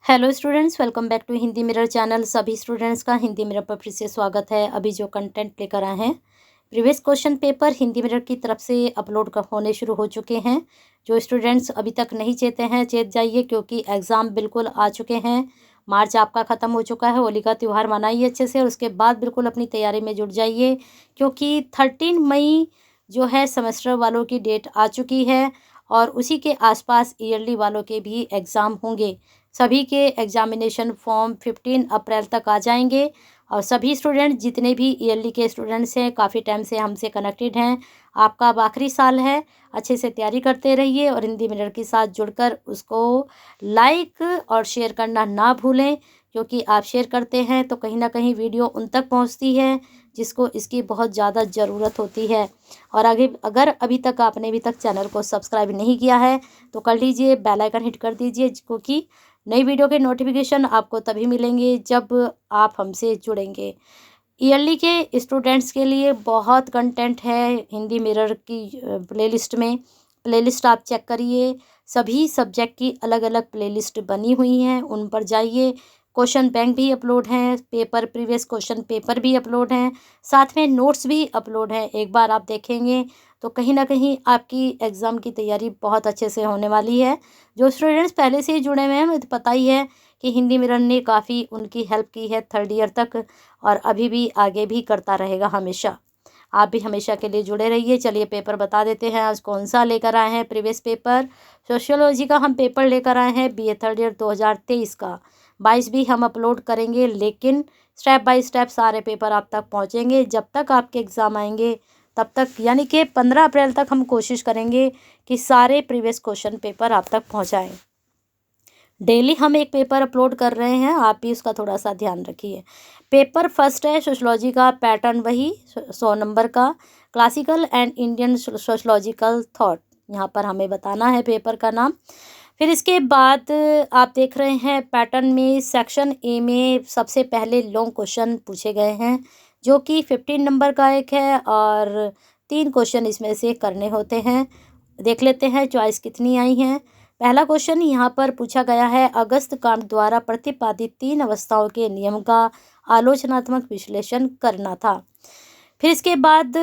Hello students, welcome back to Hindi mirror channel. सभी students का Hindi mirror पर फिर से स्वागत है। अभी जो कंटेंट लेकर आए हैं, previous question paper Hindi mirror की तरफ से अपलोड होने शुरू हो चुके हैं। जो स्टूडेंट्स अभी तक नहीं चेते हैं, चेत जाइए, क्योंकि एग्ज़ाम बिल्कुल आ चुके हैं। मार्च आपका ख़त्म हो चुका है। होली का त्यौहार मनाइए अच्छे से और उसके बाद बिल्कुल अपनी तैयारी में जुट जाइए, क्योंकि 13 मई जो है सेमेस्टर वालों की डेट आ चुकी है और उसी के आसपास ईयरली वालों के भी एग्ज़ाम होंगे। सभी के एग्ज़ामिनेशन फॉर्म 15 अप्रैल तक आ जाएंगे और सभी स्टूडेंट जितने भी ईयरली के स्टूडेंट्स हैं, काफ़ी टाइम से हमसे कनेक्टेड हैं। आपका अब आखिरी साल है, अच्छे से तैयारी करते रहिए और हिंदी मिरर के साथ जुड़कर उसको लाइक और शेयर करना ना भूलें, क्योंकि आप शेयर करते हैं तो कहीं ना कहीं वीडियो उन तक पहुंचती है जिसको इसकी बहुत ज़्यादा ज़रूरत होती है। और आगे अगर अभी तक आपने अभी तक चैनल को सब्सक्राइब नहीं किया है तो कर लीजिए, बेल आइकन हिट कर दीजिए, क्योंकि नई वीडियो के नोटिफिकेशन आपको तभी मिलेंगे जब आप हमसे जुड़ेंगे। ईयरली के स्टूडेंट्स के लिए बहुत कंटेंट है हिंदी मिरर की प्लेलिस्ट में। प्लेलिस्ट आप चेक करिए, सभी सब्जेक्ट की अलग अलग प्लेलिस्ट बनी हुई हैं, उन पर जाइए। क्वेश्चन बैंक भी अपलोड हैं, पेपर प्रीवियस क्वेश्चन पेपर भी अपलोड हैं, साथ में नोट्स भी अपलोड हैं। एक बार आप देखेंगे तो कहीं ना कहीं आपकी एग्ज़ाम की तैयारी बहुत अच्छे से होने वाली है। जो स्टूडेंट्स पहले से ही जुड़े हुए हैं, मुझे पता ही है कि हिंदी मिरर ने काफ़ी उनकी हेल्प की है 3rd ईयर तक, और अभी भी आगे भी करता रहेगा हमेशा। आप भी हमेशा के लिए जुड़े रहिए। चलिए पेपर बता देते हैं आज कौन सा लेकर आए हैं। प्रीवियस पेपर सोशियोलॉजी का हम पेपर लेकर आए हैं BA 3rd ईयर 2023 का। 22 भी हम अपलोड करेंगे, लेकिन स्टेप बाय स्टेप सारे पेपर आप तक पहुंचेंगे। जब तक आपके एग्ज़ाम आएंगे तब तक, यानी कि 15 अप्रैल तक हम कोशिश करेंगे कि सारे प्रीवियस क्वेश्चन पेपर आप तक पहुंचाएं। डेली हम एक पेपर अपलोड कर रहे हैं, आप भी उसका थोड़ा सा ध्यान रखिए। पेपर फर्स्ट है सोशलॉजी का, पैटर्न वही 100 नंबर का, classical and Indian sociological thought, यहाँ पर हमें बताना है पेपर का नाम। फिर इसके बाद आप देख रहे हैं पैटर्न में सेक्शन ए में सबसे पहले लॉन्ग क्वेश्चन पूछे गए हैं, जो कि 15 नंबर का एक है और 3 क्वेश्चन इसमें से करने होते हैं। देख लेते हैं चॉइस कितनी आई हैं। पहला क्वेश्चन यहाँ पर पूछा गया है, अगस्त कांट द्वारा प्रतिपादित 3 अवस्थाओं के नियम का आलोचनात्मक विश्लेषण करना था। फिर इसके बाद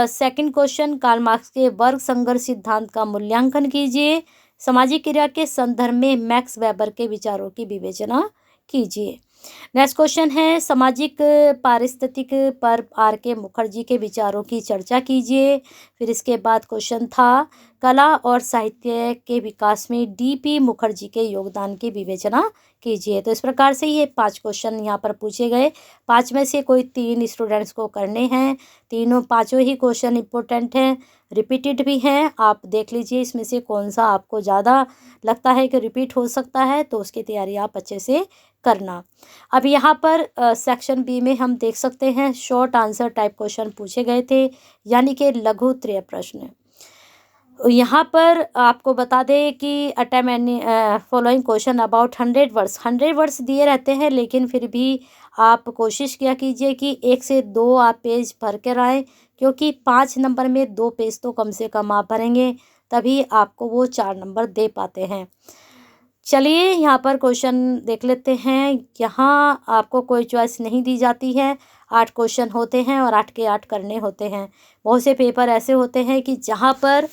सेकंड क्वेश्चन, कार्ल मार्क्स के वर्ग संघर्ष सिद्धांत का मूल्यांकन कीजिए। सामाजिक क्रिया के संदर्भ में मैक्स वेबर के विचारों की विवेचना कीजिए। नेक्स्ट क्वेश्चन है, सामाजिक पारिस्थितिक पर RK मुखर्जी के विचारों की चर्चा कीजिए। फिर इसके बाद क्वेश्चन था, कला और साहित्य के विकास में DP मुखर्जी के योगदान की विवेचना कीजिए। तो इस प्रकार से ये 5 क्वेश्चन यहाँ पर पूछे गए। 5 में से कोई 3 स्टूडेंट्स को करने हैं। तीनों पाँचों ही क्वेश्चन इंपॉर्टेंट हैं, रिपीटेड भी हैं। आप देख लीजिए इसमें से कौन सा आपको ज़्यादा लगता है कि रिपीट हो सकता है, तो उसकी तैयारी आप अच्छे से करना। अब यहाँ पर सेक्शन बी में हम देख सकते हैं शॉर्ट आंसर टाइप क्वेश्चन पूछे गए थे, यानी कि लघु उत्तरीय प्रश्न। यहाँ पर आपको बता दें कि attempt any following question about 100 words दिए रहते हैं, लेकिन फिर भी आप कोशिश किया कीजिए कि 1 से 2 आप पेज भर कर आएँ, क्योंकि 5 नंबर में 2 पेज तो कम से कम आप भरेंगे, तभी आपको वो 4 नंबर दे पाते हैं। चलिए यहाँ पर क्वेश्चन देख लेते हैं। यहाँ आपको कोई चॉइस नहीं दी जाती है, 8 क्वेश्चन होते हैं और 8 के 8 करने होते हैं। बहुत से पेपर ऐसे होते हैं कि जहाँ पर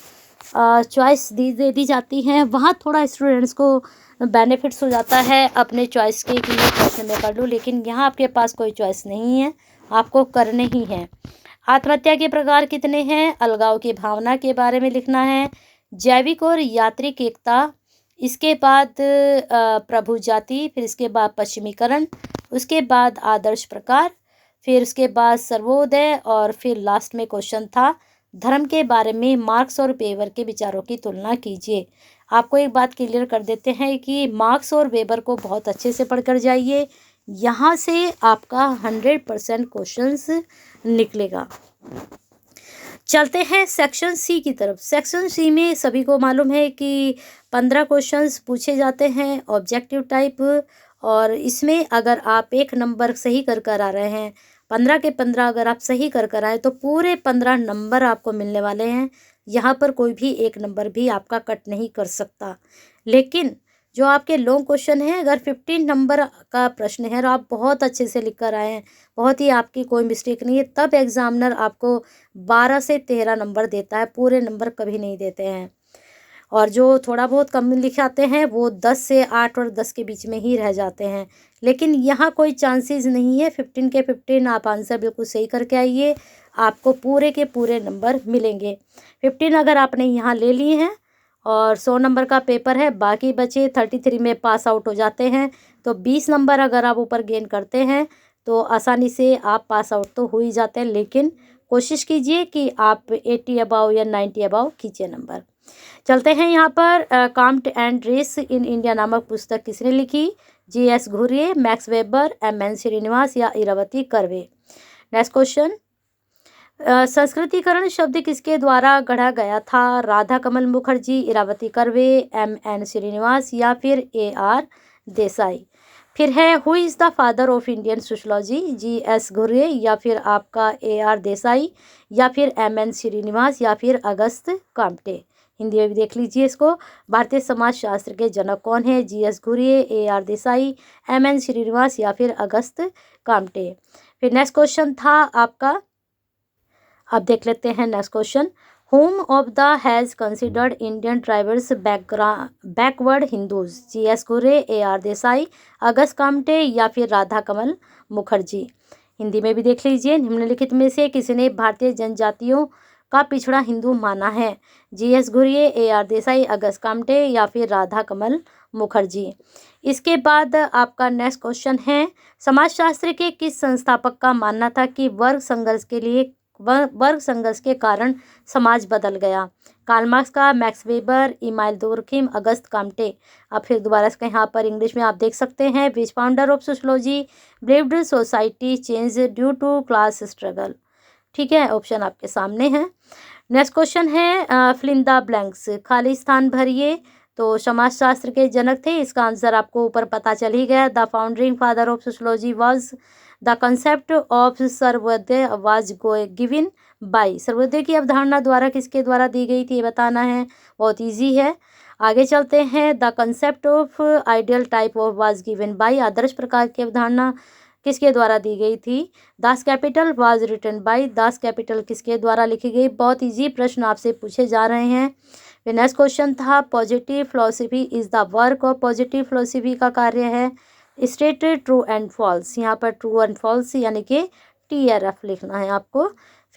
चॉइस दे दी जाती हैं, वहाँ थोड़ा स्टूडेंट्स को बेनिफिट्स हो जाता है अपने चॉइस के कि ये क्वेश्चन मैं कर लूँ, लेकिन यहाँ आपके पास कोई चॉइस नहीं है, आपको करने ही हैं। आत्महत्या के प्रकार कितने हैं, अलगाव की भावना के बारे में लिखना है, जैविक और यांत्रिक एकता, इसके बाद प्रभु जाति, फिर इसके बाद पश्चिमीकरण, उसके बाद आदर्श प्रकार, फिर उसके बाद सर्वोदय, और फिर लास्ट में क्वेश्चन था धर्म के बारे में मार्क्स और वेबर के विचारों की तुलना कीजिए। आपको एक बात क्लियर कर देते हैं कि मार्क्स और वेबर को बहुत अच्छे से पढ़कर जाइए, यहाँ से आपका 100% क्वेश्चंस निकलेगा। चलते हैं सेक्शन सी की तरफ। सेक्शन सी में सभी को मालूम है कि 15 क्वेश्चंस पूछे जाते हैं ऑब्जेक्टिव टाइप, और इसमें अगर आप 1 नंबर सही कर आ रहे हैं, 15 के 15 अगर आप सही कर आए तो पूरे 15 नंबर आपको मिलने वाले हैं। यहाँ पर कोई भी 1 नंबर भी आपका कट नहीं कर सकता। लेकिन जो आपके लॉन्ग क्वेश्चन हैं, अगर 15 नंबर का प्रश्न है और आप बहुत अच्छे से लिख कर आए हैं, बहुत ही आपकी कोई मिस्टेक नहीं है, तब एग्जामिनर आपको 12 से 13 नंबर देता है, पूरे नंबर कभी नहीं देते हैं। और जो थोड़ा बहुत कम लिखाते हैं वो 10 से 8 और 10 के बीच में ही रह जाते हैं। लेकिन यहाँ कोई चांसेस नहीं है, 15 के 15 आप आंसर बिल्कुल सही करके आइए, आपको पूरे के पूरे नंबर मिलेंगे। 15 अगर आपने यहाँ ले लिए हैं और 100 नंबर का पेपर है, बाकी बचे 33 में पास आउट हो जाते हैं, तो 20 नंबर अगर आप ऊपर गेन करते हैं तो आसानी से आप पास आउट तो हो ही जाते हैं। लेकिन कोशिश कीजिए कि आप 80 अबाव या 90 अबाव कीजिए नंबर। चलते हैं यहाँ पर Comte and race in India नामक पुस्तक किसने लिखी? G S. Ghurye, Max Weber, M N. Srinivas या इरावती कर्वे। नेक्स्ट क्वेश्चन, संस्कृतिकरण शब्द किसके द्वारा गढ़ा गया था? राधा कमल मुखर्जी, इरावती कर्वे, एम.एन. श्रीनिवास या फिर ए.आर. देसाई। फिर है who is the father of Indian sociology? G S. Ghurye या फिर आपका ए.आर. देसाई या फिर एम.एन. श्रीनिवास या फिर अगस्त काम्टे। हिंदी में भी देख लीजिए इसको। भारतीय समाज शास्त्र के जनक कौन है? G S. Ghurye, A R. Desai, M N. Srinivas या फिर अगस्त काम्टे। फिर नेक्स्ट क्वेश्चन था आपका, अब देख लेते हैं next question, home of the has considered Indian tribals backward Hindus? G S. Ghurye, A R. Desai, Auguste Comte या फिर राधा कमल मुखर्जी। हिंदी में भी देख लीजिए, निम्नलिखित में से किसने भारतीय जनजातियों का पिछड़ा हिंदू माना है? G S. Ghurye, A R. Desai, Auguste Comte या फिर राधा कमल मुखर्जी। इसके बाद आपका नेक्स्ट क्वेश्चन है, समाजशास्त्र के किस संस्थापक का मानना था कि वर्ग संघर्ष के कारण समाज बदल गया? कार्ल मार्क्स का, Max Weber, Emile Durkheim, August Comte. अब फिर दोबारा इसका यहाँ पर इंग्लिश में आप देख सकते हैं, which founder of sociology believed society change due to class struggle. ठीक है, ऑप्शन आपके सामने है। नेक्स्ट क्वेश्चन है, फिल इन द ब्लैंक्स, खाली स्थान भरिए। तो समाजशास्त्र के जनक थे, इसका आंसर आपको ऊपर पता चल ही गया। The founding father of sociology was the concept of Sarvodaya was given bye. Sarvodaya की अवधारणा द्वारा किसके द्वारा दी गई थी ये बताना है, बहुत इजी है। आगे चलते हैं, the concept of ideal type of was given by, आदर्श प्रकार की अवधारणा किसके द्वारा दी गई थी? Das Kapital was written by, Das Kapital किसके द्वारा लिखी गई? बहुत इजी प्रश्न आपसे पूछे जा रहे हैं। नेक्स्ट क्वेश्चन था, positive philosophy is the work of, positive philosophy का कार्य है स्टेट ट्रू एंड फॉल्स। यहाँ पर ट्रू एंड फॉल्स यानी कि TRF लिखना है आपको।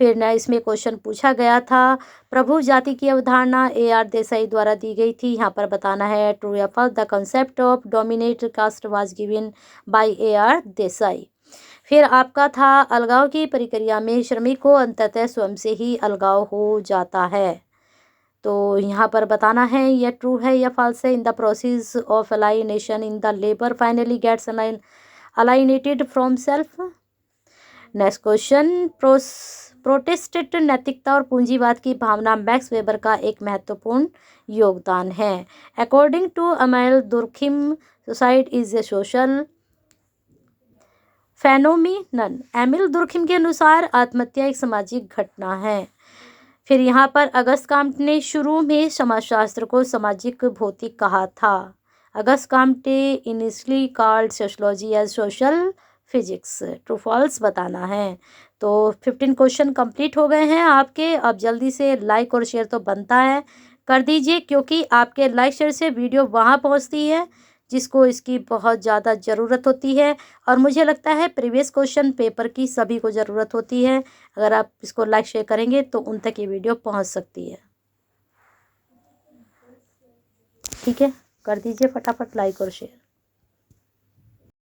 फिर न इसमें क्वेश्चन पूछा गया था, प्रभु जाति की अवधारणा AR देसाई द्वारा दी गई थी, यहाँ पर बताना है ट्रू या false. The concept of dominate caste was given by AR Desai. फिर आपका था, अलगाव की प्रक्रिया में श्रमिक को अंततः स्वयं से ही अलगाव हो जाता है, तो यहाँ पर बताना है यह ट्रू है या फॉल्स है। In the process of alienation in the labour finally gets alienated from self. Next question, Protestant नैतिकता और पूंजीवाद की भावना मैक्स वेबर का एक महत्वपूर्ण योगदान है। According to Emile Durkheim, suicide is a social phenomenon. Emile Durkheim के अनुसार आत्महत्या एक सामाजिक घटना है। फिर यहाँ पर अगस्त काम्टे ने शुरू में समाजशास्त्र को सामाजिक भौतिक कहा था। August Comte initially called sociology as social physics. True false बताना है। तो 15 क्वेश्चन कंप्लीट हो गए हैं आपके। अब जल्दी से लाइक और शेयर तो बनता है, कर दीजिए, क्योंकि आपके लाइक शेयर से वीडियो वहाँ पहुँचती है जिसको इसकी बहुत ज़्यादा ज़रूरत होती है। और मुझे लगता है प्रीवियस क्वेश्चन पेपर की सभी को ज़रूरत होती है। अगर आप इसको लाइक शेयर करेंगे तो उन तक ये वीडियो पहुंच सकती है। ठीक है, कर दीजिए फटाफट लाइक और शेयर।